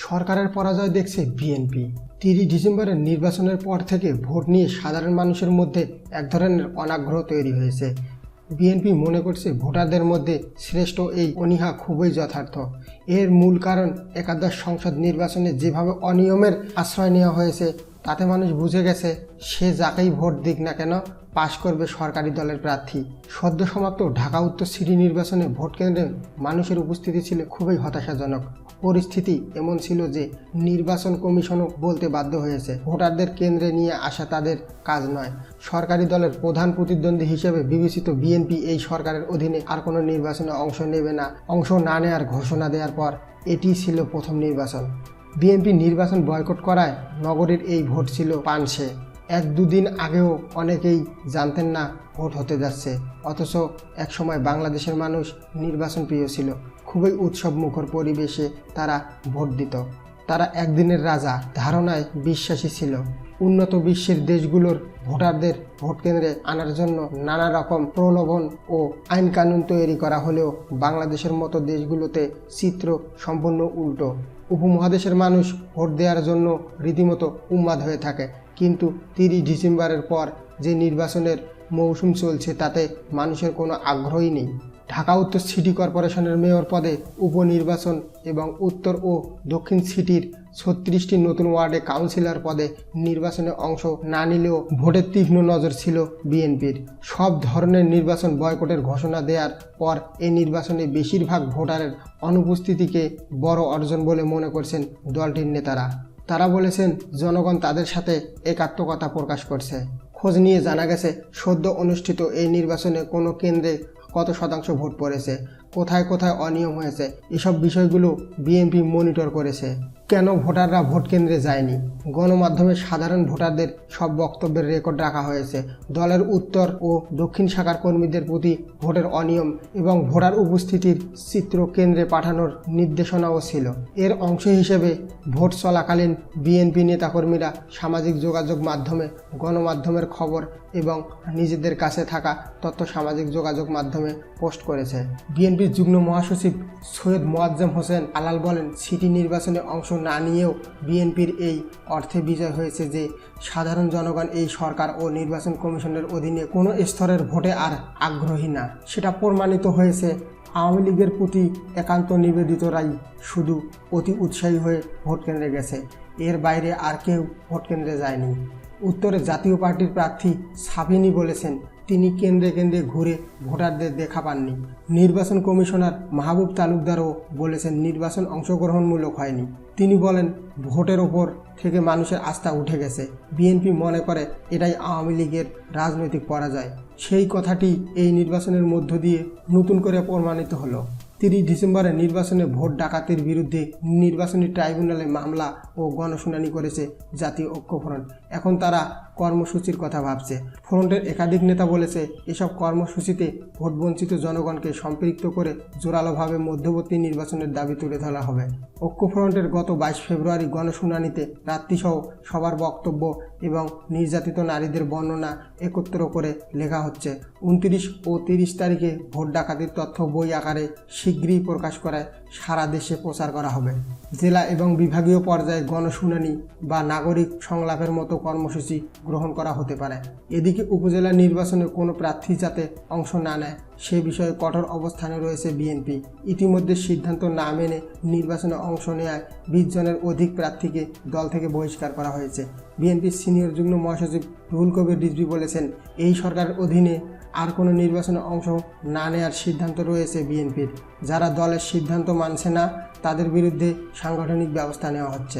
সরকারের পরাজয় দেখছে বিএনপি। 30 ডিসেম্বরের নির্বাচনের পর থেকে ভোট নিয়ে সাধারণ মানুষের মধ্যে এক ধরনের অনাগ্রহ তৈরি হয়েছে। বিএনপি মনে করছে ভোটারদের মধ্যে শ্রেষ্ঠ এই অনীহা খুবই যথার্থ। এর মূল কারণ একাদশ সংসদ নির্বাচনে যেভাবে অনিয়মের আশ্রয় নেওয়া হয়েছে, তাতে মানুষ বুঝে গেছে সে যাকেই ভোট দিক না কেন পাশ করবে সরকারি দলের প্রার্থী। সদ্য সমাপ্ত ঢাকা উত্তর সিটি নির্বাচনে ভোট কেন্দ্রে মানুষের উপস্থিতি ছিল খুবই হতাশাজনক। পরিস্থিতি এমন ছিল যে নির্বাচন কমিশনও বলতে বাধ্য হয়েছে ভোটারদের কেন্দ্রে নিয়ে আসা তাদের কাজ নয়। সরকারি দলের প্রধান প্রতিদ্বন্দ্বী হিসেবে বিবেচিত বিএনপি এই সরকারের অধীনে আর কোনো নির্বাচনে অংশ না নেওয়ার ঘোষণা দেওয়ার পর এটি ছিল প্রথম নির্বাচন। বিএনপি নির্বাচন বয়কট করায় নগরীর এই ভোট ছিল পানসে। 1-2 দিন আগেও অনেকেই জানতেন না ভোট হতে যাচ্ছে, অথচ একসময় বাংলাদেশের মানুষ নির্বাচন প্রিয় ছিল। খুবই উৎসবমুখর পরিবেশে তারা ভোট দিত। তারা একদিনের রাজা ধারণায় বিশ্বাসী ছিল। উন্নত বিশ্বের দেশগুলোর ভোটারদের ভোট কেন্দ্রে আনার জন্য নানা রকম প্রলোভন ও আইন কানুন তৈরি করা হলেও বাংলাদেশের মতো দেশগুলোতে চিত্র সম্পূর্ণ উল্টো। উপমহাদেশের মানুষ ভোট দেওয়ার জন্য রীতিমতো উন্মাদ হয়ে থাকে, কিন্তু 30 ডিসেম্বরের পর যে নির্বাচনের মৌসুম চলছে তাতে মানুষের কোনো আগ্রহই নেই। ঢাকা উত্তর সিটি কর্পোরেশনের মেয়র পদে উপনির্বাচন এবং উত্তর ও দক্ষিণ সিটির 36টি নতুন ওয়ার্ডে কাউন্সিলর পদে নির্বাচনে অংশ না নিলেও ভোটের তীক্ষ্ণ নজর ছিল বিএনপির। সব ধরনের নির্বাচন বয়কটের ঘোষণা দেওয়ার পর এই নির্বাচনে বেশিরভাগ ভোটারের অনুপস্থিতিকে বড় অর্জন বলে মনে করছেন দলটির নেতারা। তারা বলেছেন জনগণ তাদের সাথে একাত্মকতা প্রকাশ করছে। খোঁজ নিয়ে জানা গেছে সদ্য অনুষ্ঠিত এই নির্বাচনে কোনো কেন্দ্রে কত শতাংশ ভোট পড়েছে, কোথায় কোথায় অনিয়ম হয়েছে, এসব বিষয়গুলো বিএনপি মনিটর করেছে। কেন ভোটাররা ভোট কেন্দ্রে যায়নি? গণমাধ্যমে সাধারণ ভোটারদের সব বক্তব্যের রেকর্ড রাখা হয়েছে। দলের উত্তর ও দক্ষিণ শাখার কর্মীদের প্রতি ভোটের অনিয়ম এবং ভোটার উপস্থিতির চিত্র কেন্দ্রে পাঠানোর নির্দেশনাও ছিল। এর অংশ হিসেবে ভোট চলাকালীন বিএনপি নেতাকর্মীরা সামাজিক যোগাযোগ মাধ্যমে গণমাধ্যমের খবর এবং নিজেদের কাছে থাকা তথ্য সামাজিক যোগাযোগ মাধ্যমে পোস্ট করেছে। বিএনপির যুগ্ম মহাসচিব সৈয়দ মোয়াজ্জেম হোসেন আলাল বলেন, সিটি নির্বাচনে অংশ না নিয়েও বিএনপির এই অর্থে বিজয় হয়েছে যে সাধারণ জনগণ এই সরকার ও নির্বাচন কমিশনের অধীনে কোনো স্তরের ভোটে আর আগ্রহী না। সেটা প্রমাণিত হয়েছে। আওয়ামী লীগের প্রতি একান্ত নিবেদিতরাই শুধু অতি উৎসাহী হয়ে ভোট কেন্দ্রে গেছে, এর বাইরে আর কেউ ভোট কেন্দ্রে যায়নি। উত্তরে জাতীয় পার্টির প্রার্থী সাবিনী বলেছেন তিনি কেন্দ্রে কেন্দ্রে ঘুরে ভোটারদের দেখা পাননি। নির্বাচন কমিশনার মাহবুব তালুকদারও বলেছেন নির্বাচন অংশগ্রহণমূলক হয়নি। তিনি বলেন ভোটের ওপর থেকে মানুষের আস্থা উঠে গেছে। বিএনপি মনে করে এটাই আওয়ামী লীগের রাজনৈতিক পরাজয়। সেই কথাটি এই নির্বাচনের মধ্য দিয়ে নতুন করে প্রমাণিত হলো। 30 ডিসেম্বরে নির্বাচনে ভোট ডাকাতির বিরুদ্ধে নির্বাচনী ট্রাইব্যুনালে মামলা ও গণশুনানি করেছে জাতীয় ঐক্যফ্রন্ট। এখন তারা কর্মসূচির কথা ভাবছে। ফ্রন্টের একাধিক নেতা বলেছে এসব কর্মসূচিতে ভোটবঞ্চিত জনগণকে সম্পৃক্ত করে জোরালোভাবে মধ্যবর্তী নির্বাচনের দাবি তুলে ধরা হবে। ঐক্যফ্রন্টের গত 22 ফেব্রুয়ারি গণশুনানিতে প্রার্থীসহ সবার বক্তব্য এবং নির্যাতিত নারীদের বর্ণনা একত্র করে লেখা হচ্ছে। 29 ও 30 তারিখে ভোট ডাকাতির তথ্য বই আকারে শীঘ্রই প্রকাশ করায় সারা দেশে প্রচার করা হবে। জেলা এবং বিভাগীয় পর্যায়ে গণশুনানি বা নাগরিক সংলাপের মতো কর্মসূচি গ্রহণ করা হতে পারে। এদিকে উপজেলা নির্বাচনে কোনো প্রার্থী যাতে অংশ না নেয় সে বিষয়ে কঠোর অবস্থানে রয়েছে বিএনপি। ইতিমধ্যে সিদ্ধান্ত না মেনে নির্বাচনে অংশ নেওয়ায় 20 জনের অধিক প্রার্থীকে দল থেকে বহিষ্কার করা হয়েছে। বিএনপির সিনিয়র যুগ্ম মহাসচিব রুহুল কবির রিজভী বলেছেন এই সরকারের অধীনে আর কোনো নির্বাচনে অংশ না নেওয়ার সিদ্ধান্ত রয়েছে বিএনপির। যারা দলের সিদ্ধান্ত মানছে না তাদের বিরুদ্ধে সাংগঠনিক ব্যবস্থা নেওয়া হচ্ছে।